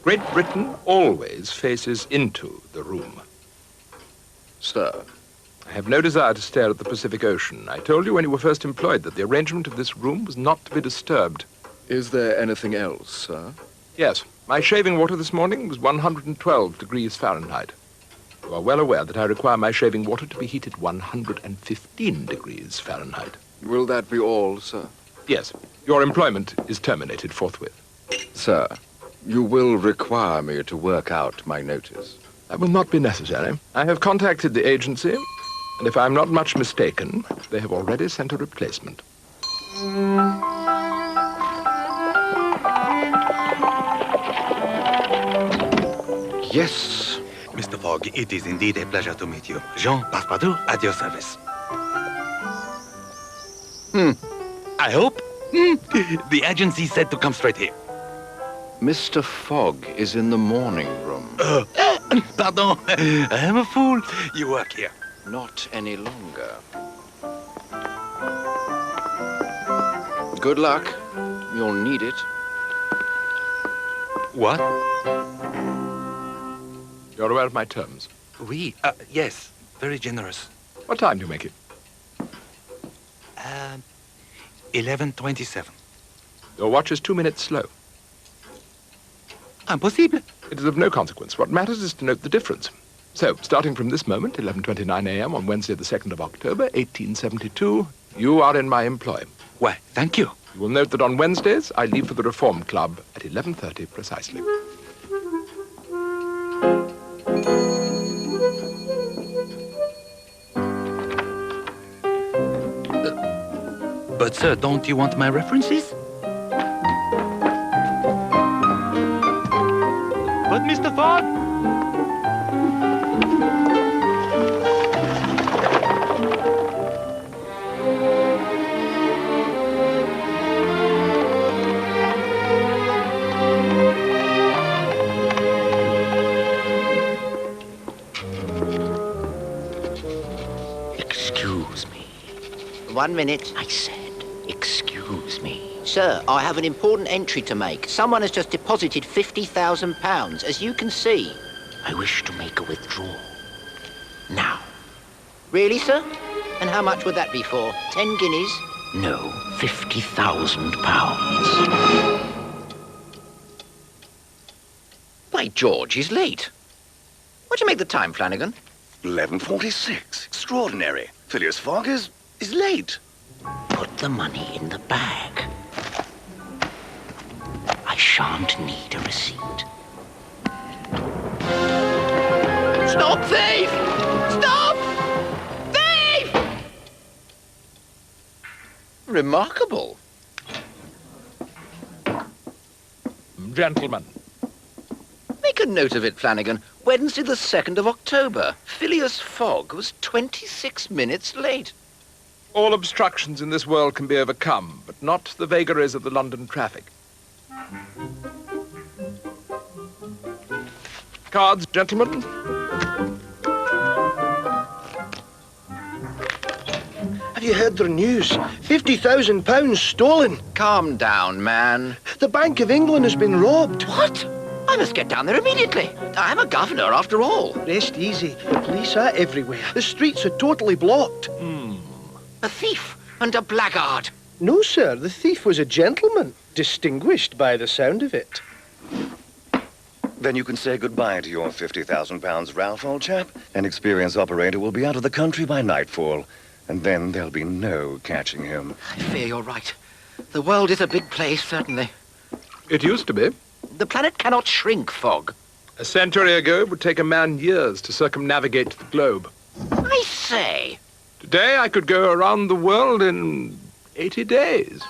Great Britain always faces into the room. Sir. I have no desire to stare at the Pacific Ocean. I told you when you were first employed that the arrangement of this room was not to be disturbed. Is there anything else, sir? Yes. My shaving water this morning was 112 degrees Fahrenheit. You are well aware that I require my shaving water to be heated 115 degrees Fahrenheit. Will that be all, sir? Yes. Your employment is terminated forthwith. Sir, you will require me to work out my notice. That will not be necessary. I have contacted the agency, and if I'm not much mistaken, they have already sent a replacement. Yes. Mr. Fogg, it is indeed a pleasure to meet you. Jean Passepartout at your service. I hope. The agency said to come straight here. Mr. Fogg is in the morning room. Pardon, I am a fool. You work here. Not any longer. Good luck. You'll need it. What? You're aware of my terms. Oui, yes, very generous. What time do you make it? 11:27. Your watch is 2 minutes slow. Impossible. It is of no consequence. What matters is to note the difference. So, starting from this moment, 11:29 a.m. on Wednesday the 2nd of October, 1872, you are in my employ. Why, thank you. You will note that on Wednesdays, I leave for the Reform Club at 11:30 precisely. But, sir, don't you want my references? But, Mr. Fogg! Excuse me. 1 minute. I said, excuse me. Sir, I have an important entry to make. Someone has just deposited £50,000, as you can see. I wish to make a withdrawal. Now. Really, sir? And how much would that be for? 10 guineas? No, £50,000. By George, he's late. What do you make the time, Flanagan? 11:46. Extraordinary. Phileas Fogg is late. Put the money in the bag. I shan't need a receipt. Stop, thief! Stop! Thief! Remarkable. Gentlemen. Make a note of it, Flanagan. Wednesday the 2nd of October. Phileas Fogg was 26 minutes late. All obstructions in this world can be overcome, but not the vagaries of the London traffic. Cards, gentlemen. Have you heard the news? £50,000 stolen. Calm down, man. The Bank of England has been robbed. What? I must get down there immediately. I'm a governor, after all. Rest easy. The police are everywhere. The streets are totally blocked. A thief and a blackguard. No, sir. The thief was a gentleman. Distinguished by the sound of it. Then you can say goodbye to your £50,000, Ralph, old chap. An experienced operator will be out of the country by nightfall, and then there'll be no catching him. I fear you're right. The world is a big place, certainly. It used to be. The planet cannot shrink, Fogg. A century ago, it would take a man years to circumnavigate the globe. I say. Today, I could go around the world in 80 days.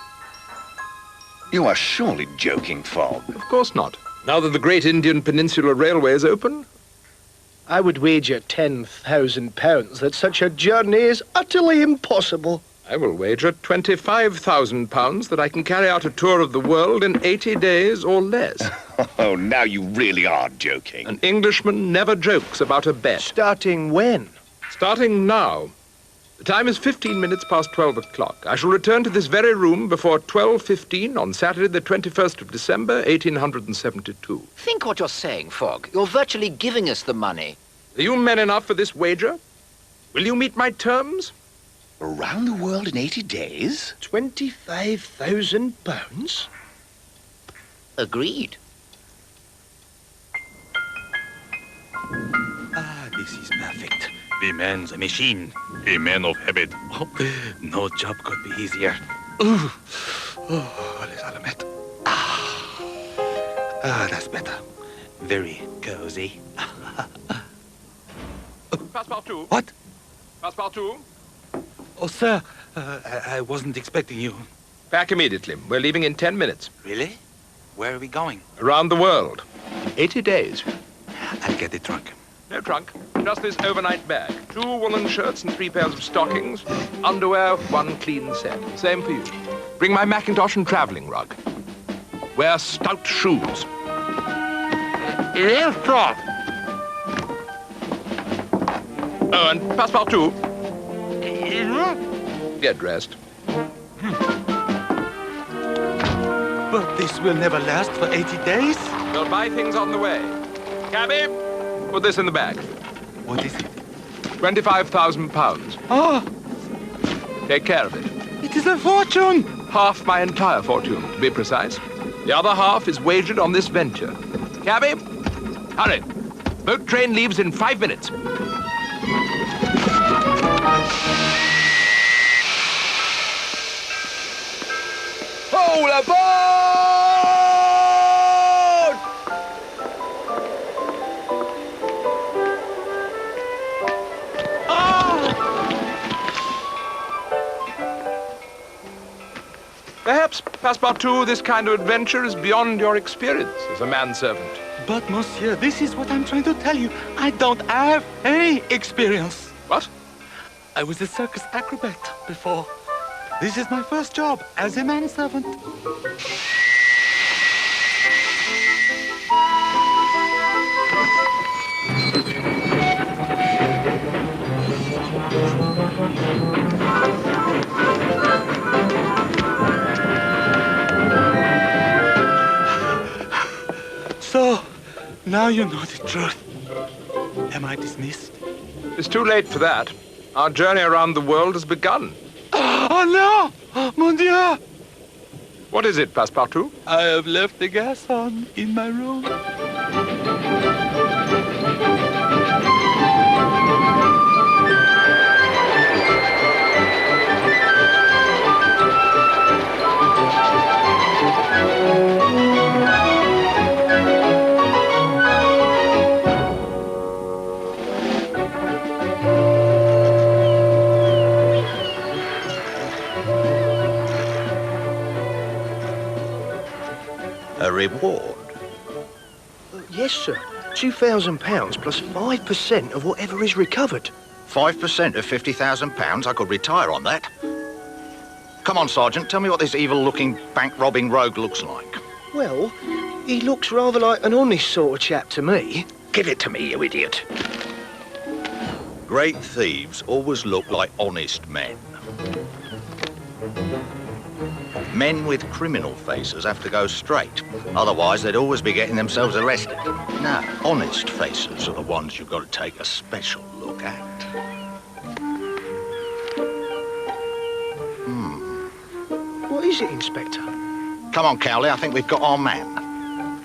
You are surely joking, Fogg. Of course not. Now that the Great Indian Peninsula Railway is open, I would wager £10,000 that such a journey is utterly impossible. I will wager £25,000 that I can carry out a tour of the world in 80 days or less. Oh, now you really are joking. An Englishman never jokes about a bet. Starting when? Starting now. The time is 15 minutes past 12 o'clock. I shall return to this very room before 12:15 on Saturday, the 21st of December, 1872. Think what you're saying, Fogg. You're virtually giving us the money. Are you men enough for this wager? Will you meet my terms? Around the world in 80 days? £25,000? Agreed. Ah, this is perfect. The man's a machine. A man of habit. Oh, no job could be easier. Ooh. Oh, les allumettes. Ah, that's better. Very cozy. Passepartout. What? Passepartout. Oh, sir, I wasn't expecting you. Back immediately. We're leaving in 10 minutes. Really? Where are we going? Around the world. 80 days. I'll get the trunk. No trunk. Just this overnight bag. 2 woolen shirts and 3 pairs of stockings. Underwear, 1 clean set. Same for you. Bring my Macintosh and traveling rug. Wear stout shoes. Yes, sir. Oh, and Passepartout. Get dressed. But this will never last for 80 days? We'll buy things on the way. Cabby, put this in the bag. What is it? £25,000. Oh, Take care of it. it is a fortune. Half my entire fortune, to be precise. The other half is wagered on this venture. Cabby, hurry. Boat train leaves in 5 minutes. All aboard! Perhaps, Passepartout, this kind of adventure is beyond your experience as a manservant. But, monsieur, this is what I'm trying to tell you. I don't have any experience. What? I was a circus acrobat before. This is my first job as a manservant. So, now you know the truth. Am I dismissed? It's too late for that. Our journey around the world has begun. Oh, no! Mon Dieu! What is it, Passepartout? I have left the gas on in my room. A reward? Yes, sir. £2,000 plus 5% of whatever is recovered. 5% of £50,000? I could retire on that. Come on, Sergeant, tell me what this evil-looking bank-robbing rogue looks like. Well, he looks rather like an honest sort of chap to me. Give it to me, you idiot. Great thieves always look like honest men. Men with criminal faces have to go straight. Otherwise, they'd always be getting themselves arrested. Now, honest faces are the ones you've got to take a special look at. What is it, Inspector? Come on, Cowley, I think we've got our man.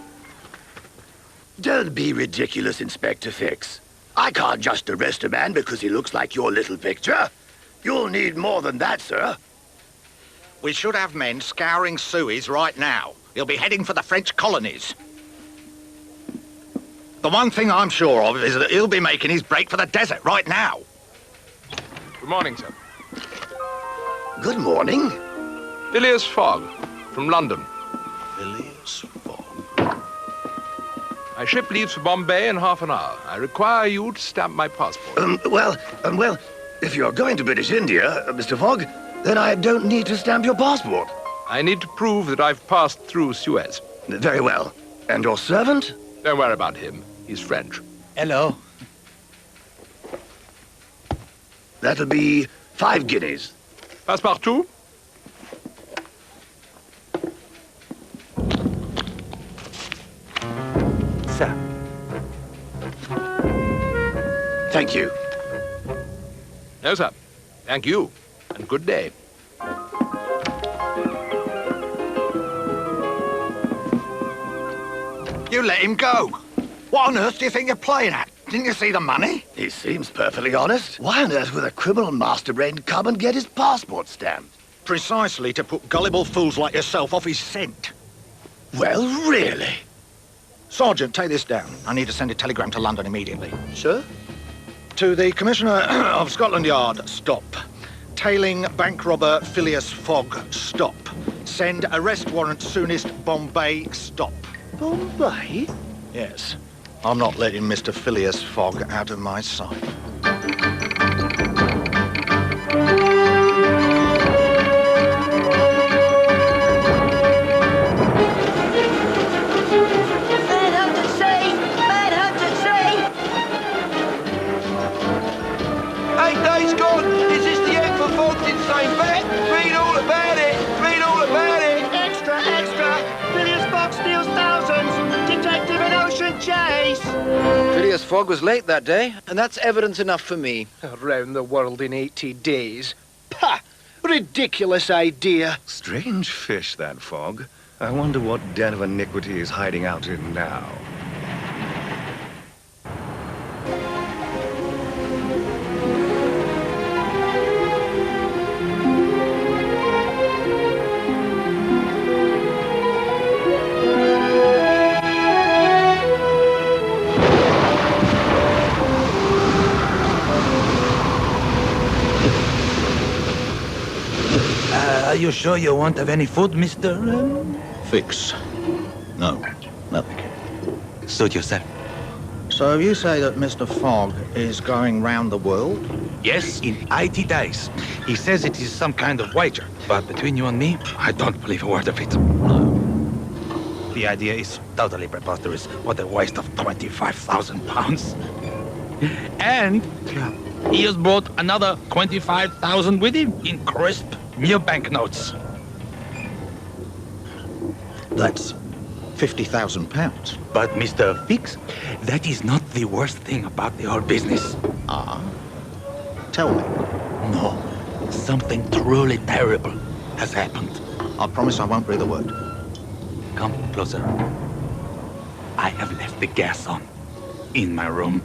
Don't be ridiculous, Inspector Fix. I can't just arrest a man because he looks like your little picture. You'll need more than that, sir. We should have men scouring Suez right now. He'll be heading for the French colonies. The one thing I'm sure of is that he'll be making his break for the desert right now. Good morning, sir. Good morning. Phileas Fogg, from London. Phileas Fogg. My ship leaves for Bombay in half an hour. I require you to stamp my passport. Well, if you're going to British India, Mr. Fogg, then I don't need to stamp your passport. I need to prove that I've passed through Suez. Very well. And your servant? Don't worry about him. He's French. Hello. That'll be 5 guineas. Passepartout? Sir. Thank you. No, sir. Thank you. And good day. You let him go. What on earth do you think you're playing at? Didn't you see the money? He seems perfectly honest. Why on earth would a criminal mastermind come and get his passport stamped? Precisely to put gullible fools like yourself off his scent. Well, really? Sergeant, take this down. I need to send a telegram to London immediately. Sir? To the Commissioner of Scotland Yard, stop. Tailing bank robber Phileas Fogg, stop. Send arrest warrant soonest Bombay, stop. Bombay? Yes. I'm not letting Mr. Phileas Fogg out of my sight. Phileas Fogg was late that day, and that's evidence enough for me. Around the world in 80 days. Pah! Ridiculous idea. Strange fish, that Fogg. I wonder what den of iniquity he's hiding out in now. Are you sure you won't have any food, Mr. Fix. No, nothing. Suit yourself. So you say that Mr. Fogg is going round the world? Yes, in 80 days. He says it is some kind of wager, but between you and me, I don't believe a word of it. No. The idea is totally preposterous. What a waste of £25,000. And he has brought another 25,000 with him in crisp new banknotes. That's £50,000. But, Mr. Fix, that is not the worst thing about the whole business. Ah? Tell me. No, something truly terrible has happened. I promise I won't breathe a word. Come closer. I have left the gas on in my room.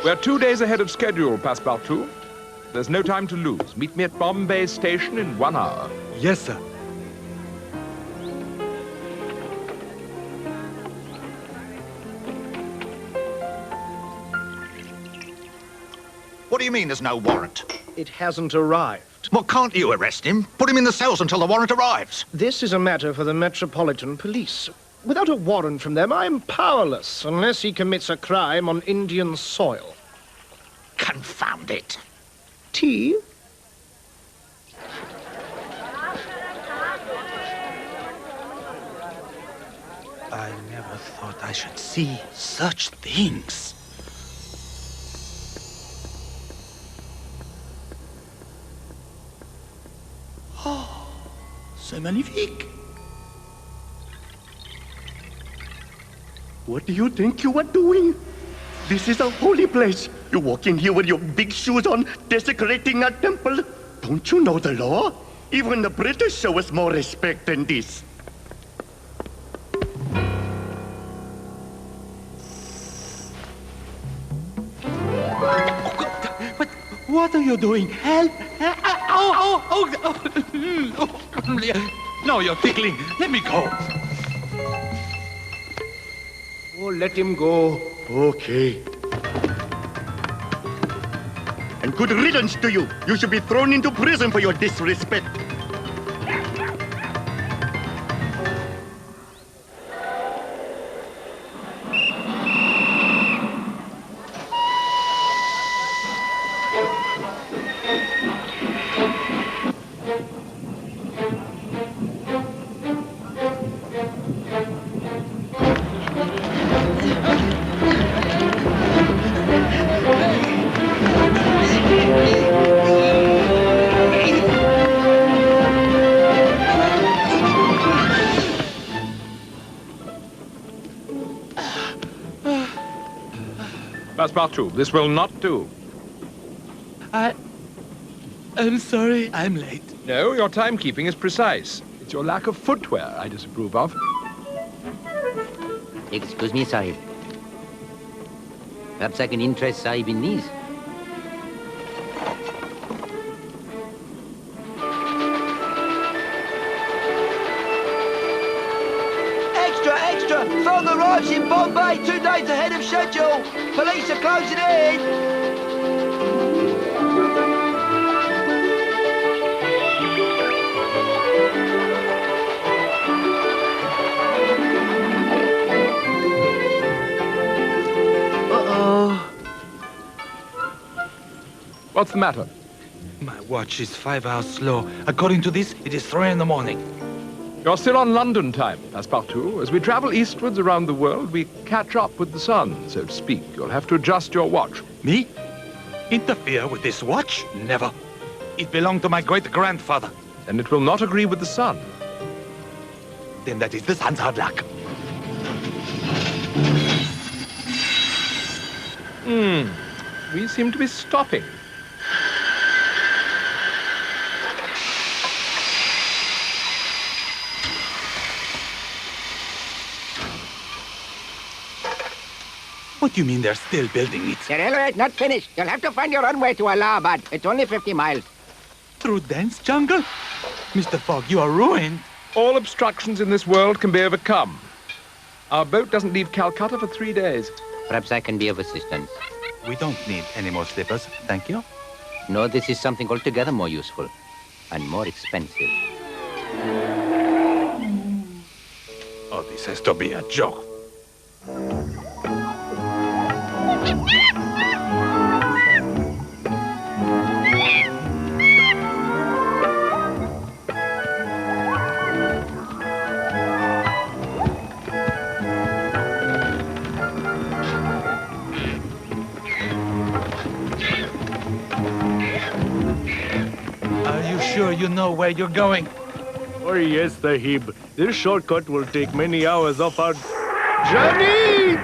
We're 2 days ahead of schedule, Passepartout. There's no time to lose. Meet me at Bombay Station in 1 hour. Yes, sir. What do you mean there's no warrant? It hasn't arrived. Well, can't you arrest him? Put him in the cells until the warrant arrives. This is a matter for the Metropolitan Police. Without a warrant from them, I am powerless unless he commits a crime on Indian soil. Confound it. Tea? I never thought I should see such things. Oh, c'est magnifique. What do you think you are doing? This is a holy place. You walk in here with your big shoes on, desecrating a temple. Don't you know the law? Even the British show us more respect than this. What are you doing? Help! No, you're tickling. Let me go. Oh, let him go. Okay. And good riddance to you. You should be thrown into prison for your disrespect. Passepartout, this will not do. I'm sorry I'm late. No, your timekeeping is precise. It's your lack of footwear I disapprove of. Excuse me, Sahib. Perhaps I can interest Sahib in these. Extra, extra! Phone arrives in Bombay 2 days ahead of schedule. Police are closing in. What's the matter? My watch is 5 hours slow. According to this, it is 3 in the morning. You're still on London time, Passepartout. As we travel eastwards around the world, we catch up with the sun, so to speak. You'll have to adjust your watch. Me? Interfere with this watch? Never. It belonged to my great-grandfather. And it will not agree with the sun. Then that is the sun's hard luck. We seem to be stopping. What do you mean they're still building it? The railway is not finished. You'll have to find your runway to Allahabad. It's only 50 miles. Through dense jungle? Mr. Fogg, you are ruined. All obstructions in this world can be overcome. Our boat doesn't leave Calcutta for 3 days. Perhaps I can be of assistance. We don't need any more slippers, thank you. No, this is something altogether more useful and more expensive. Oh, this has to be a joke. Sure you know where you're going? Oh, yes, Sahib. This shortcut will take many hours off our journey!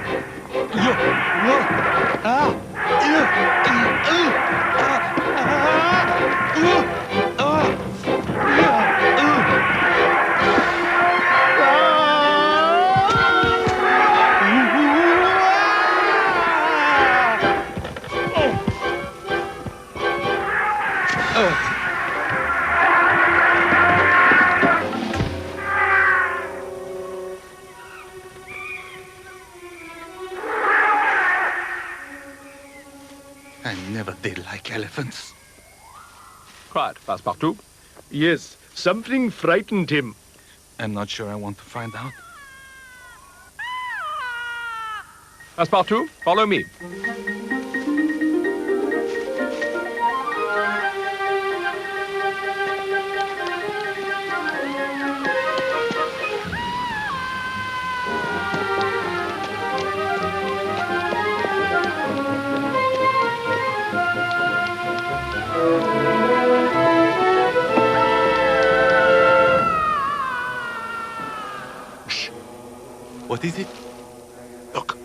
I never did like elephants. Quiet, Passepartout. Yes, something frightened him. I'm not sure I want to find out. Passepartout, follow me. What is it? Look.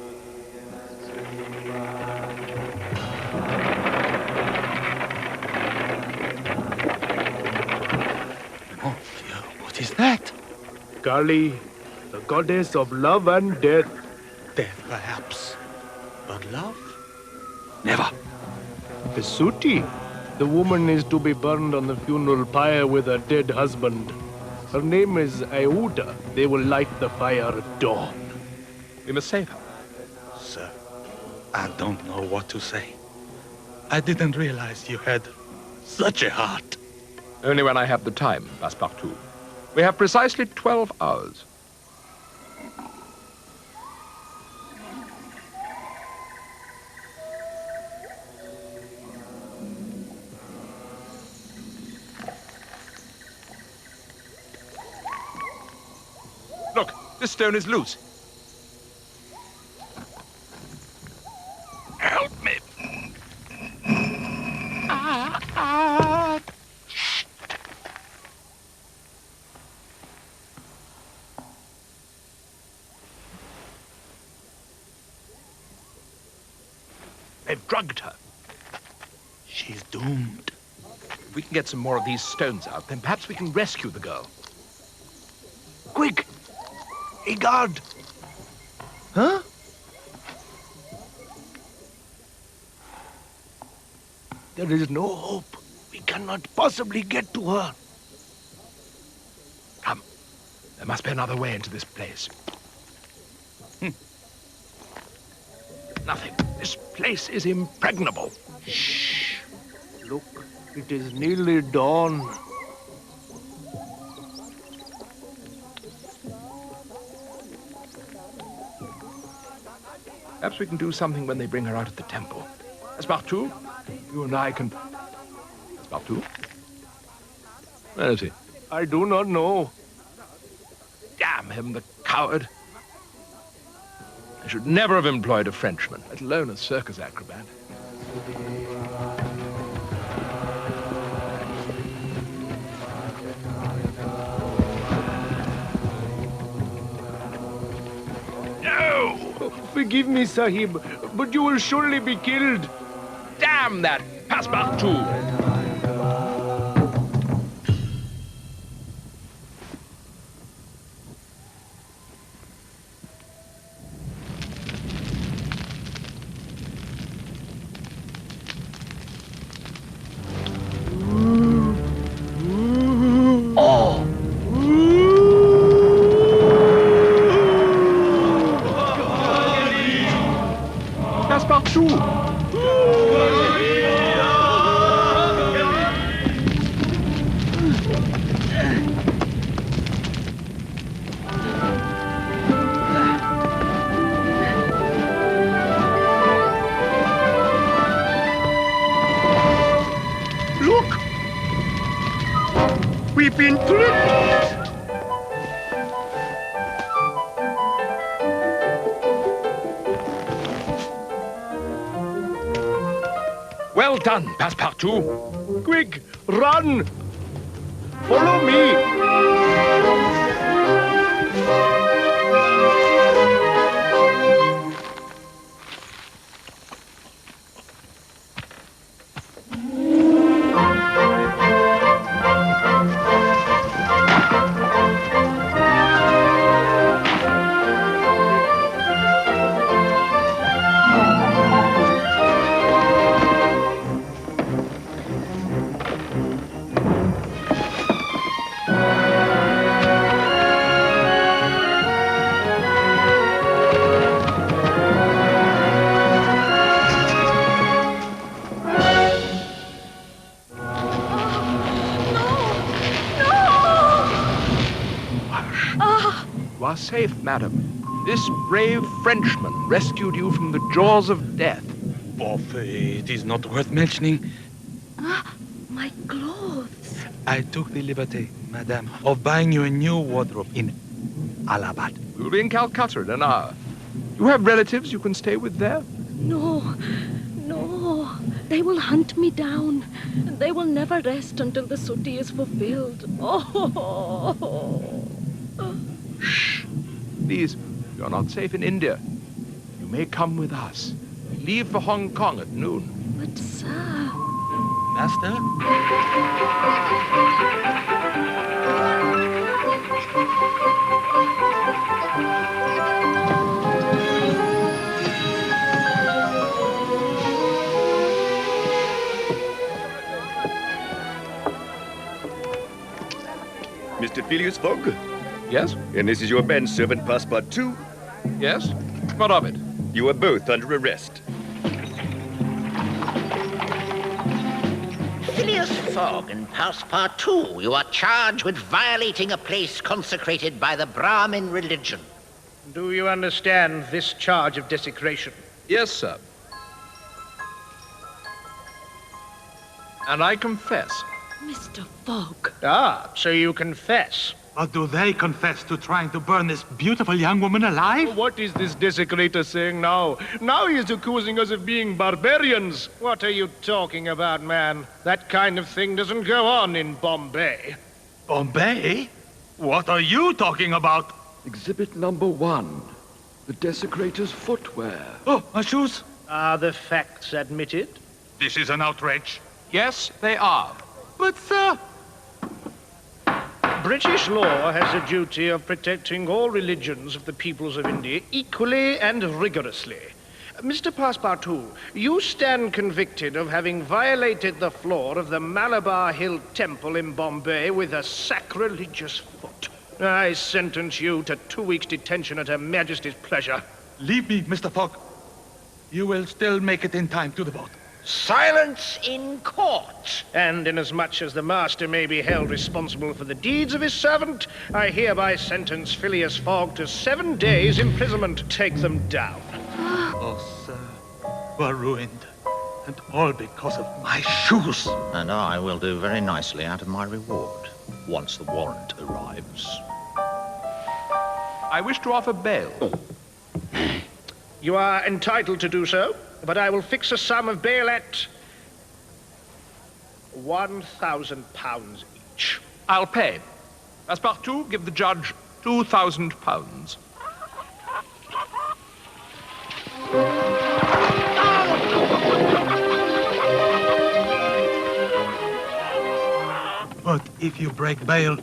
Oh, what is that? Kali, the goddess of love and death. Death, perhaps. But love? Never. The Suti. The woman is to be burned on the funeral pyre with her dead husband. Her name is Aouda. They will light the fire at dawn. We must save her. Sir, I don't know what to say. I didn't realize you had such a heart. Only when I have the time, Passepartout. We have precisely 12 hours. Look, this stone is loose. Help me. They've drugged her. She's doomed. If we can get some more of these stones out, then perhaps we can rescue the girl. Quick! A guard! Huh? There is no hope. We cannot possibly get to her. Come. There must be another way into this place. Nothing. This place is impregnable. Shh. Look, it is nearly dawn. Perhaps we can do something when they bring her out of the temple. Passepartout, you and I can... Passepartout? Where is he? I do not know. Damn him, the coward. I should never have employed a Frenchman, let alone a circus acrobat. No! Forgive me, Sahib, but you will surely be killed. Damn that Passepartout! We've been tricked! Well done, Passepartout. Quick, run! Follow me! You are safe, madam. This brave Frenchman rescued you from the jaws of death. Buffet, it is not worth mentioning. My clothes. I took the liberty, madame, of buying you a new wardrobe in Allahabad. We'll be in Calcutta in an hour. You have relatives you can stay with there? No, no. They will hunt me down. They will never rest until the Sutti is fulfilled. Oh. Shh. Please, you're not safe in India. You may come with us. We leave for Hong Kong at noon. But, sir... Master? Mr. Phileas Fogg? Yes? And this is your manservant, Passepartout? Yes? What of it? You are both under arrest. Phileas Fogg and Passepartout, you are charged with violating a place consecrated by the Brahmin religion. Do you understand this charge of desecration? Yes, sir. And I confess. Mr. Fogg. Ah, so you confess. But do they confess to trying to burn this beautiful young woman alive? What is this desecrator saying now? Now he is accusing us of being barbarians. What are you talking about, man? That kind of thing doesn't go on in Bombay. Bombay? What are you talking about? Exhibit number 1. The desecrator's footwear. Oh, my shoes. Are the facts admitted? This is an outrage. Yes, they are. But, sir... British law has a duty of protecting all religions of the peoples of India equally and rigorously. Mr. Passepartout, you stand convicted of having violated the floor of the Malabar Hill Temple in Bombay with a sacrilegious foot. I sentence you to 2 weeks' detention at Her Majesty's pleasure. Leave me, Mr. Fogg. You will still make it in time to the boat. Silence in court. And inasmuch as the master may be held responsible for the deeds of his servant, I hereby sentence Phileas Fogg to 7 days' imprisonment. Take them down. Oh, sir, we're ruined. And all because of my shoes. And I will do very nicely out of my reward, once the warrant arrives. I wish to offer bail. You are entitled to do so, but I will fix a sum of bail at £1,000 each. I'll pay. Passepartout, give the judge £2,000. But if you break bail,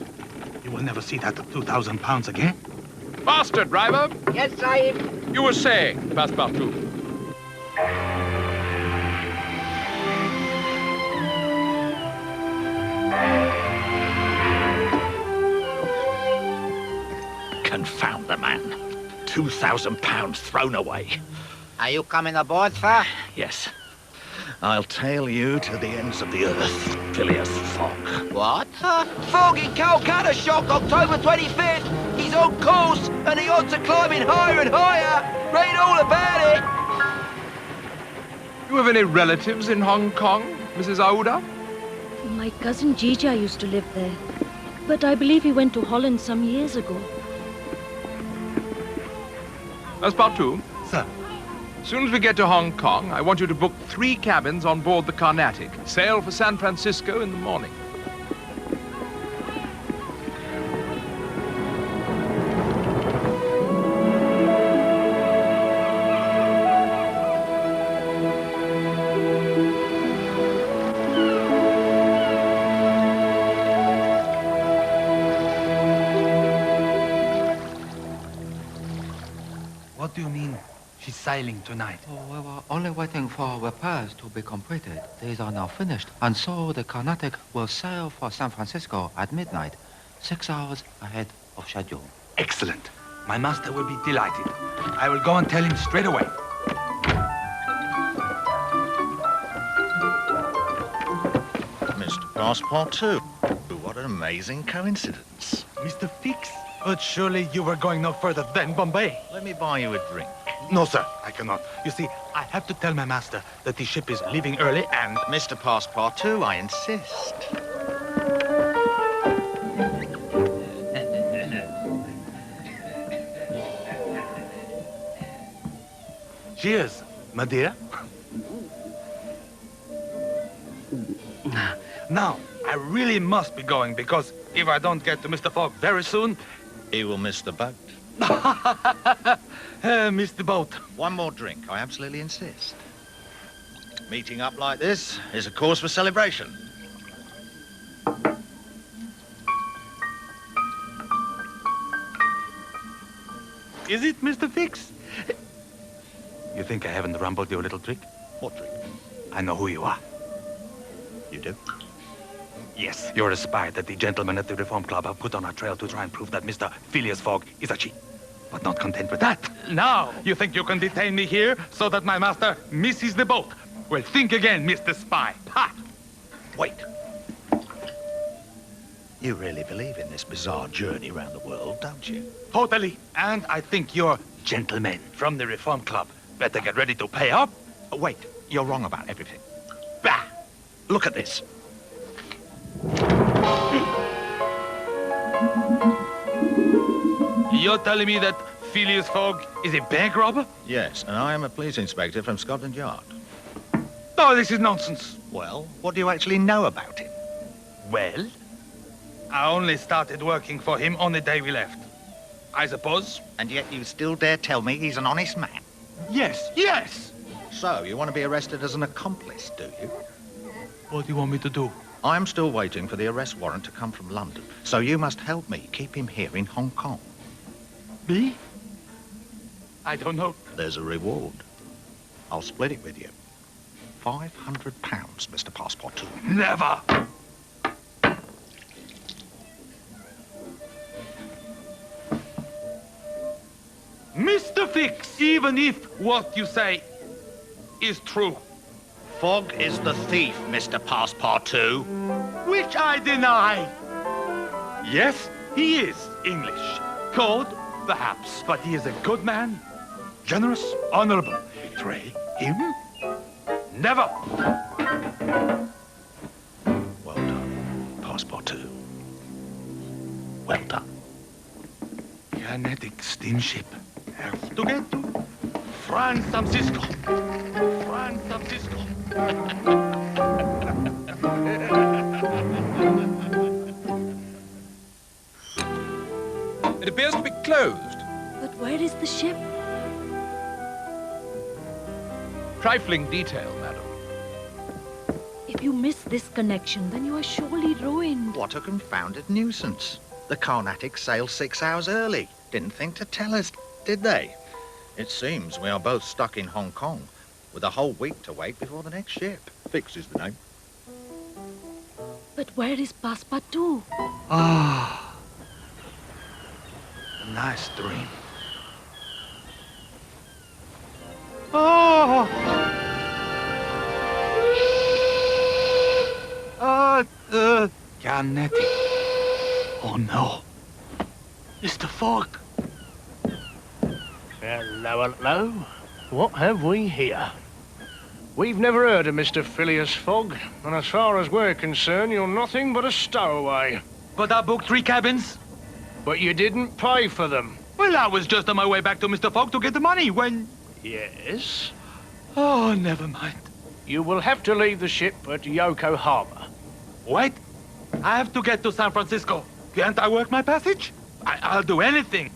you will never see that £2,000 again. Faster, driver. Yes, Sahib. You were saying, Passepartout. Confound the man. £2,000 thrown away. Are you coming aboard, sir? Yes. I'll tail you to the ends of the earth, Phileas Fogg. What? Fog in Calcutta shock October 25th. He's on course and the odds are climbing higher and higher. Read all about it. You have any relatives in Hong Kong, Mrs. Aouda? My cousin Jija used to live there, but I believe he went to Holland some years ago. Passepartout, Sir. as soon as we get to Hong Kong, I want you to book 3 cabins on board the Carnatic. Sail for San Francisco in the morning. What do you mean she's sailing tonight? Oh, we were only waiting for repairs to be completed. These are now finished, and so the Carnatic will sail for San Francisco at midnight, 6 hours ahead of schedule. Excellent. My master will be delighted. I will go and tell him straight away. Mr. Passepartout. What an amazing coincidence. Mr. Fix? But surely you were going no further than Bombay. Let me buy you a drink. No, sir, I cannot. You see, I have to tell my master that the ship is leaving early and... Mr. Passepartout, I insist. Cheers, my dear. Now, I really must be going, because if I don't get to Mr. Fogg very soon... He will miss the boat. Miss the boat. One more drink, I absolutely insist. Meeting up like this is a cause for celebration. Is it, Mr. Fix? You think I haven't rumbled your little trick? What drink? I know who you are. You do? Yes, you're a spy that the gentlemen at the Reform Club have put on our trail to try and prove that Mr. Phileas Fogg is a cheat. But not content with that. Now, you think you can detain me here so that my master misses the boat? Well, think again, Mr. Spy. Ha! Wait. You really believe in this bizarre journey around the world, don't you? Totally. And I think you're gentlemen from the Reform Club better get ready to pay up. Wait, you're wrong about everything. Bah! Look at this. You're telling me that Phileas Fogg is a bank robber? Yes, and I am a police inspector from Scotland Yard. Oh, this is nonsense. Well, what do you actually know about him? Well, I only started working for him on the day we left. I suppose. And yet you still dare tell me he's an honest man? Yes, yes. So, you want to be arrested as an accomplice, do you? What do you want me to do? I'm still waiting for the arrest warrant to come from London. So you must help me keep him here in Hong Kong. Me? I don't know. There's a reward. I'll split it with you. £500, Mr. Passepartout. Never! Mr. Fix, even if what you say is true. Fogg is the thief, Mr. Passepartout. Which I deny. Yes, he is English. Cold, perhaps, but he is a good man. Generous, honorable. Betray him? Never. Well done, Passepartout. Well done. Kinetic steamship. Have to get to Francisco. Francisco. It appears to be closed. But where is the ship? Trifling detail, madam. If you miss this connection, then you are surely ruined. What a confounded nuisance. The Carnatic sailed 6 hours early. Didn't think to tell us, did they? It seems we are both stuck in Hong Kong with a whole week to wait before the next ship. Fix is the name. But where is Passepartout? Ah. A nice dream. Oh! Kinetic. Oh no. Mr. Fogg. Hello, hello. What have we here? We've never heard of Mr. Phileas Fogg, and as far as we're concerned, you're nothing but a stowaway. But I booked 3 cabins. But you didn't pay for them. Well, I was just on my way back to Mr. Fogg to get the money when... Yes? Oh, never mind. You will have to leave the ship at Yokohama. Wait. I have to get to San Francisco. Can't I work my passage? I'll do anything.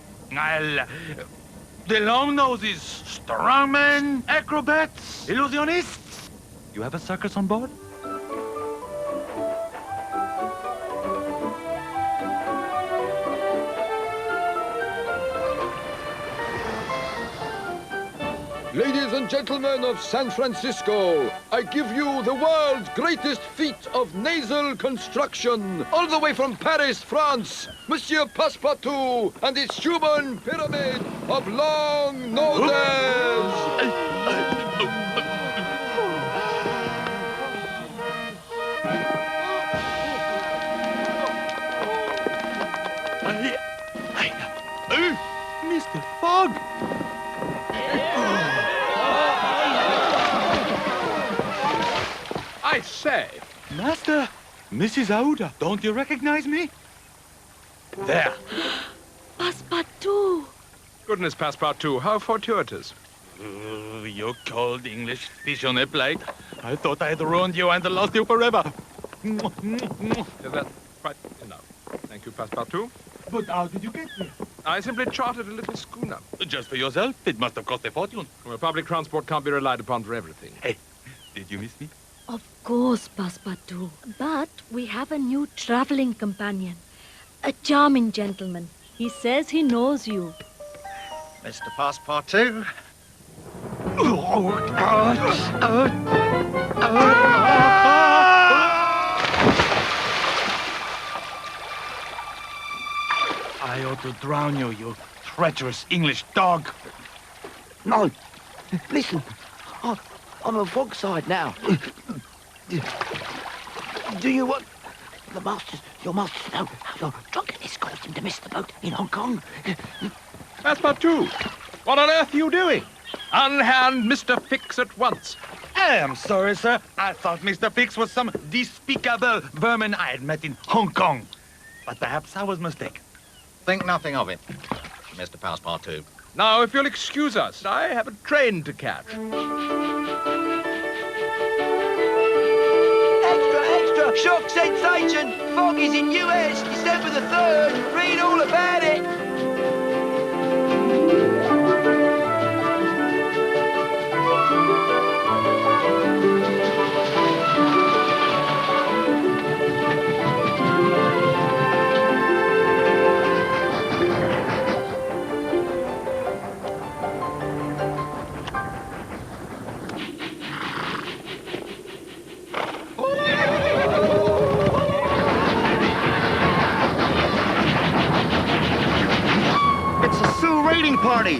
The long noses, strongmen, acrobats, illusionists. You have a circus on board? Ladies and gentlemen of San Francisco, I give you the world's greatest feat of nasal construction, all the way from Paris, France, Monsieur Passepartout and his human pyramid of long noses. Mr. Fogg! I say. Master, Mrs. Aouda, don't you recognize me? There. Passepartout! Goodness, Passepartout, how fortuitous. You cold English fish on a plate. I thought I had ruined you and lost you forever. Is that quite enough? Thank you, Passepartout. But how did you get here? I simply chartered a little schooner. Just for yourself? It must have cost a fortune. Well, public transport can't be relied upon for everything. Hey, did you miss me? Of course, Passepartout. But we have a new traveling companion. A charming gentleman. He says he knows you. Mr. Passepartout. I ought to drown you, you treacherous English dog. No, listen. I'm on Fogg's side now. Do you want your masters know how your drunkenness caused him to miss the boat in Hong Kong? Passepartout, what on earth are you doing? Unhand Mr. Fix at once. I am sorry, sir. I thought Mr. Fix was some despicable vermin I had met in Hong Kong. But perhaps I was mistaken. Think nothing of it, Mr. Passepartout. Now, if you'll excuse us, I have a train to catch. Extra! Shock sensation! Fogg is in US, December the 3rd. Read all about it. party.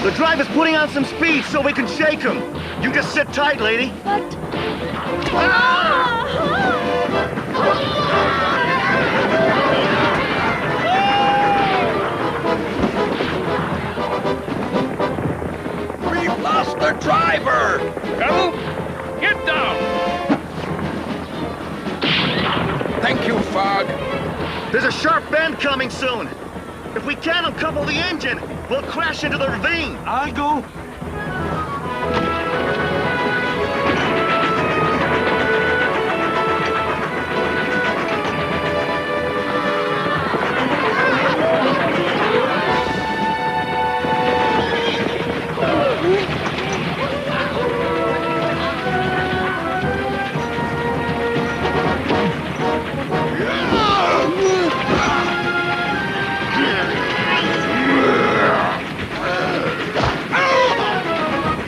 The driver's putting on some speed so we can shake him. You just sit tight, lady. But... We've lost the driver! Colonel, get down! Thank you, Fogg. There's a sharp bend coming soon. If we can't uncouple the engine, we'll crash into the ravine. I'll go.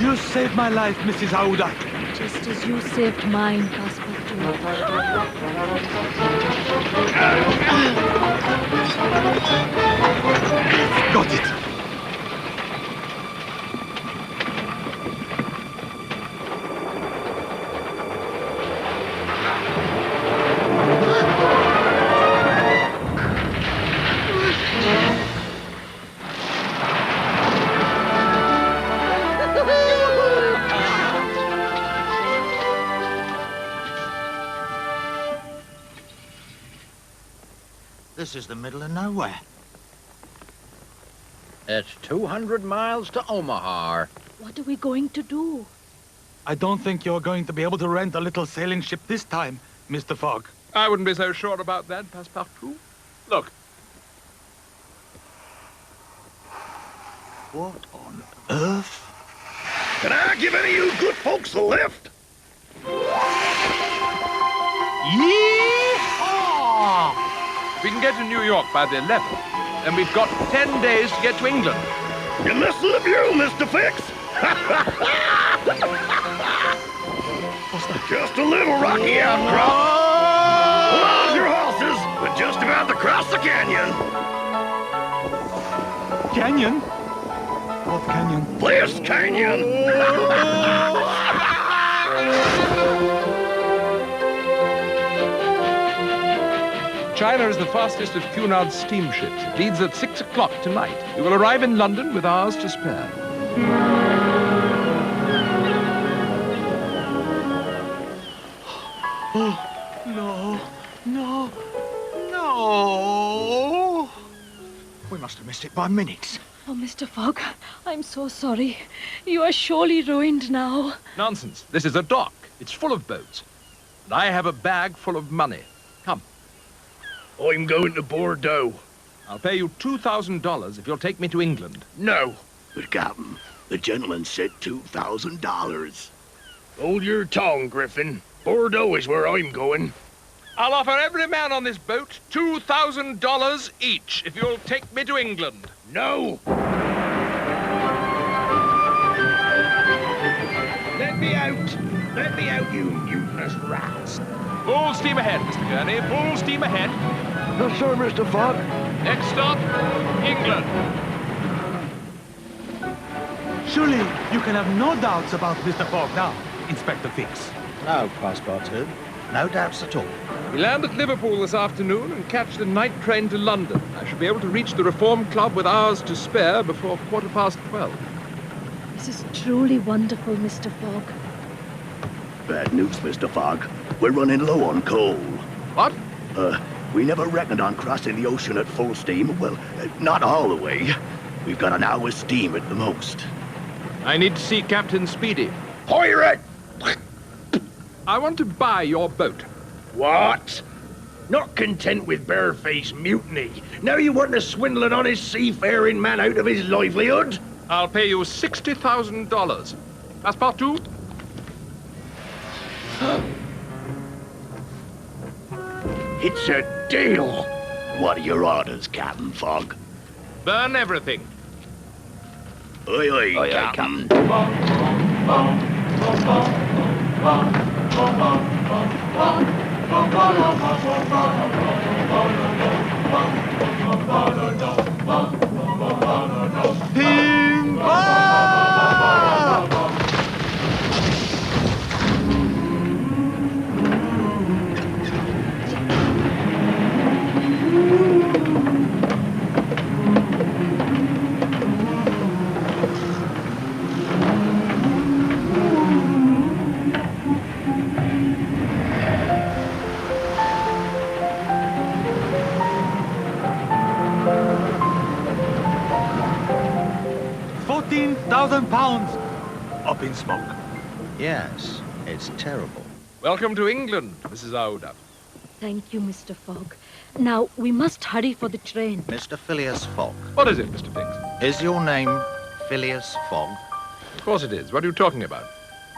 You saved my life, Mrs. Aouda. Just as you saved mine, Passepartout. Got it. This is the middle of nowhere. It's 200 miles to Omaha. What are we going to do? I don't think you're going to be able to rent a little sailing ship this time, Mr. Fogg. I wouldn't be so sure about that, Passepartout. Look, What on earth? Can I give any of you good folks a lift? Yee-haw! we can get to New York by the 11th, and we've got 10 days to get to England. You're missing the view, Mr. Fix. Just a little rocky outcrop. Hold your horses. We're just about to cross the canyon. Canyon? What canyon? Bliss Canyon. China is the fastest of Cunard's steamships. It leaves at 6 o'clock tonight. We will arrive in London with hours to spare. No, no, no. We must have missed it by minutes. Oh, Mr. Fogg, I'm so sorry. You are surely ruined now. Nonsense. This is a dock. It's full of boats. And I have a bag full of money. Come. I'm going to Bordeaux. I'll pay you $2,000 if you'll take me to England. No. But, Captain, the gentleman said $2,000. Hold your tongue, Griffin. Bordeaux is where I'm going. I'll offer every man on this boat $2,000 each if you'll take me to England. No! Let me out! Let me out, you mutinous rats! Full steam ahead, Mr. Gurney. Full steam ahead. Yes, sir, Mr. Fogg. Next stop, England. Surely you can have no doubts about Mr. Fogg now, Inspector Fix. No, Passepartout. No doubts at all. We land at Liverpool this afternoon and catch the night train to London. I should be able to reach the Reform Club with hours to spare before 12:15. This is truly wonderful, Mr. Fogg. Bad news, Mr. Fogg. We're running low on coal. What? We never reckoned on crossing the ocean at full steam. Well, not all the way. We've got an hour's steam at the most. I need to see Captain Speedy. Pirate! I want to buy your boat. What? Not content with barefaced mutiny. Now you want to swindle an honest seafaring man out of his livelihood? I'll pay you $60,000. Passepartout? It's a deal. What are your orders, Captain Fogg? Burn everything. Oi, oi, Oi, oi, Captain. £14,000 up in smoke. Yes, it's terrible. Welcome to England, Mrs. Aouda. Thank you, Mr. Fogg. Now, we must hurry for the train. Mr. Phileas Fogg, What is it, Mr. Fix? is your name Phileas Fogg? Of course it is. What are you talking about?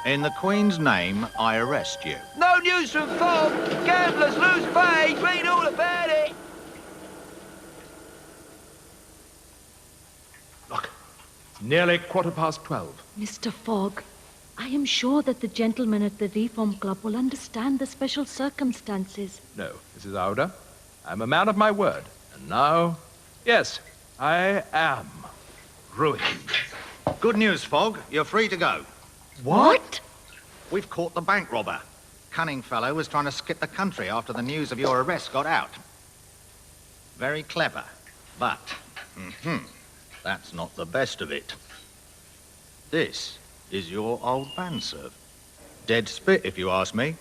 In the Queen's name, I arrest you. No news from Fogg. Gamblers lose faith. Read all about it. Look, it's nearly 12:15. Mr. Fogg, I am sure that the gentlemen at the Reform Club will understand the special circumstances. No, Mrs. Aouda. I'm a man of my word. And now, yes, I am ruined. Good news, Fogg. You're free to go. What? We've caught the bank robber. Cunning fellow was trying to skip the country after the news of your arrest got out. Very clever. But, that's not the best of it. This is your old manservant. Dead spit, if you ask me.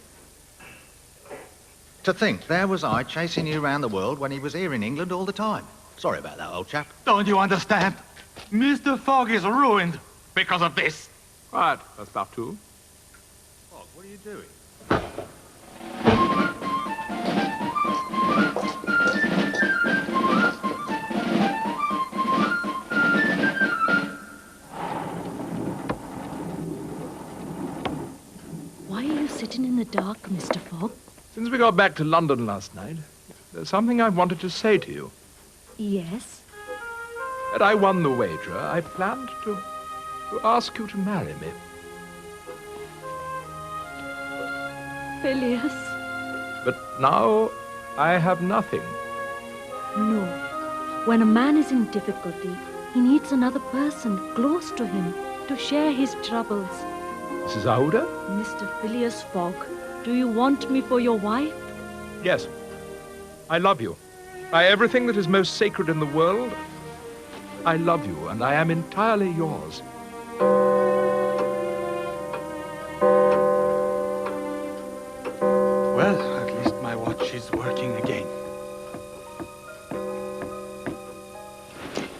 To think, there was I chasing you around the world when he was here in England all the time. Sorry about that, old chap. Don't you understand? Mr. Fogg is ruined because of this. Right, that's about two. Fogg, what are you doing? Why are you sitting in the dark, Mr. Fogg? Since we got back to London last night, there's something I wanted to say to you. Yes? Had I won the wager, I planned to ask you to marry me. Phileas? But now I have nothing. No. When a man is in difficulty, he needs another person close to him to share his troubles. Mrs. Aouda? Mr. Phileas Fogg, do you want me for your wife? Yes. I love you. By everything that is most sacred in the world, I love you, and I am entirely yours. Well, at least my watch is working again.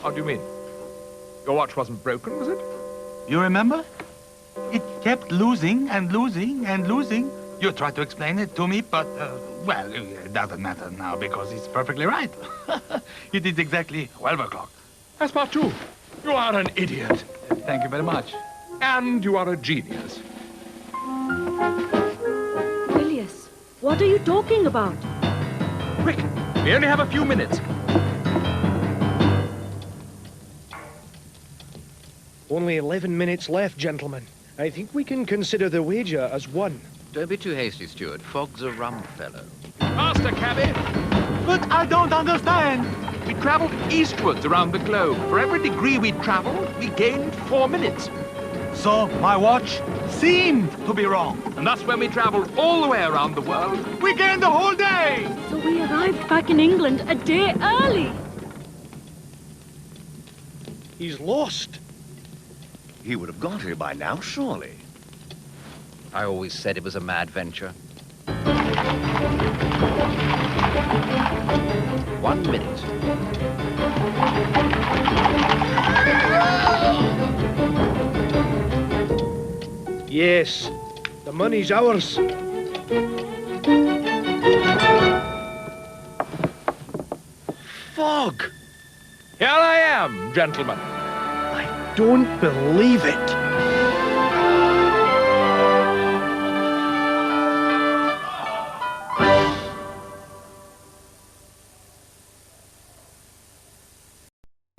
How do you mean? Your watch wasn't broken, was it? You remember? It kept losing and losing and losing. You tried to explain it to me, but, well, it doesn't matter now because it's perfectly right. It is exactly 12 o'clock. Passepartout, you are an idiot. Thank you very much. And you are a genius. Phileas, what are you talking about? Quick, we only have a few minutes. Only 11 minutes left, gentlemen. I think we can consider the wager as won. Don't be too hasty, Stuart. Fogg's a rum fellow. Faster, cabby. But I don't understand. We traveled eastwards around the globe. For every degree we traveled, we gained 4 minutes. So my watch seemed to be wrong. And thus when we traveled all the way around the world, We gained the whole day. So we arrived back in England a day early. He's lost. He would have got here by now, surely. I always said it was a mad venture. 1 minute. Yes, the money's ours. Fogg! Here I am, gentlemen. Don't believe it.